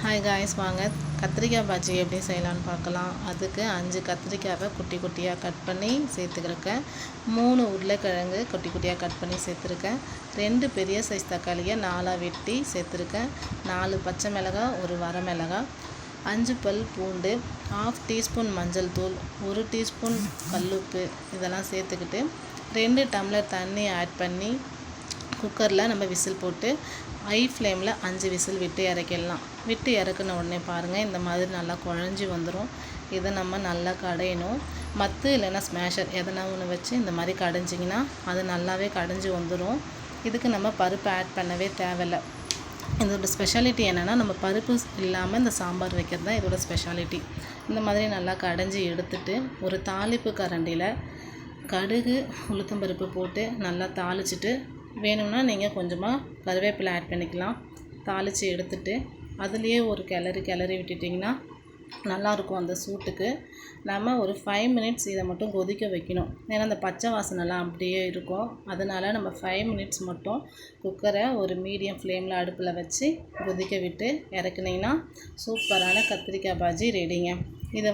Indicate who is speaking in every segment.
Speaker 1: Hi guys, வாங்க கத்திரிக்காய் பாஜி எப்படி செய்யலான்னு பார்க்கலாம். அதுக்கு 5 கத்திரிக்காவை குட்டி குட்டியாக கட் பண்ணி சேர்த்துக்கிறேன். 3 உருளைக்கிழங்கு குட்டி குட்டியாக கட் பண்ணி சேர்த்துருக்கேன். 2 பெரிய சைஸ் தக்காளியை 4 வெட்டி சேர்த்துருக்கேன். 4 பச்சை மிளகாய், 1 வரமிளகாய், 5 பல் பூண்டு, 1/2 டீஸ்பூன் மஞ்சள் தூள், 1 டீஸ்பூன் கல்லுப்பு இதெல்லாம் சேர்த்துக்கிட்டு 2 டம்ளர் தண்ணி ஆட் பண்ணி குக்கரில் நம்ம விசில் போட்டு ஹை ஃப்ளேமில் 5 விசில் விட்டு இறக்கிடலாம். விட்டு இறக்குன உடனே பாருங்கள், இந்த மாதிரி நல்லா குழஞ்சி வந்துடும். இதை நம்ம நல்லா கடையணும். மத்து இல்லைன்னா ஸ்மேஷர் எதனா ஒன்று வச்சு இந்த மாதிரி கடைஞ்சிங்கன்னா அது நல்லாவே கடைஞ்சி வந்துடும். இதுக்கு நம்ம பருப்பு ஆட் பண்ணவே தேவையில்லை. இதோட ஸ்பெஷாலிட்டி என்னென்னா, நம்ம பருப்பு இல்லாமல் இந்த சாம்பார் வைக்கிறது தான் இதோட ஸ்பெஷாலிட்டி. இந்த மாதிரி நல்லா கடைஞ்சி எடுத்துட்டு ஒரு தாளிப்பு கரண்டியில் கடுகு உளுத்தம்பருப்பு போட்டு நல்லா தாளிச்சிட்டு வேணும்னா நீங்கள் கொஞ்சமாக கருவேப்பிலை ஆட் பண்ணிக்கலாம். தாளித்து எடுத்துட்டு அதுலேயே ஒரு கிளறி விட்டுட்டிங்கன்னா நல்லாயிருக்கும். அந்த சூட்டுக்கு நம்ம ஒரு 5 மினிட்ஸ் இதை மட்டும் கொதிக்க வைக்கணும். ஏன்னா அந்த பச்சை வாசனைலாம் அப்படியே இருக்கும். அதனால் நம்ம 5 மினிட்ஸ் மட்டும் குக்கரை ஒரு மீடியம் ஃப்ளேமில் அடுப்பில் வச்சு கொதிக்க விட்டு இறக்குனிங்கன்னா சூப்பரான கத்திரிக்காய் பாஜி ரெடிங்க. இதை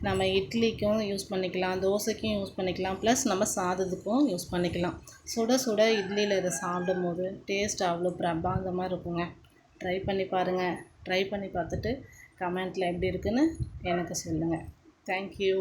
Speaker 1: நம்ம இட்லிக்கும் யூஸ் பண்ணிக்கலாம், தோசைக்கும் யூஸ் பண்ணிக்கலாம், ப்ளஸ் நம்ம சாதத்துக்கும் யூஸ் பண்ணிக்கலாம். சுட சுட இட்லியில் இதை சாப்பிடும்போது டேஸ்ட் அவ்வளோ பிரமாதமாக இருக்குங்க. ட்ரை பண்ணி பாருங்கள். ட்ரை பண்ணி பார்த்துட்டு கமெண்ட்டில் எப்படி இருக்குன்னு எனக்கு சொல்லுங்கள். தேங்க்யூ.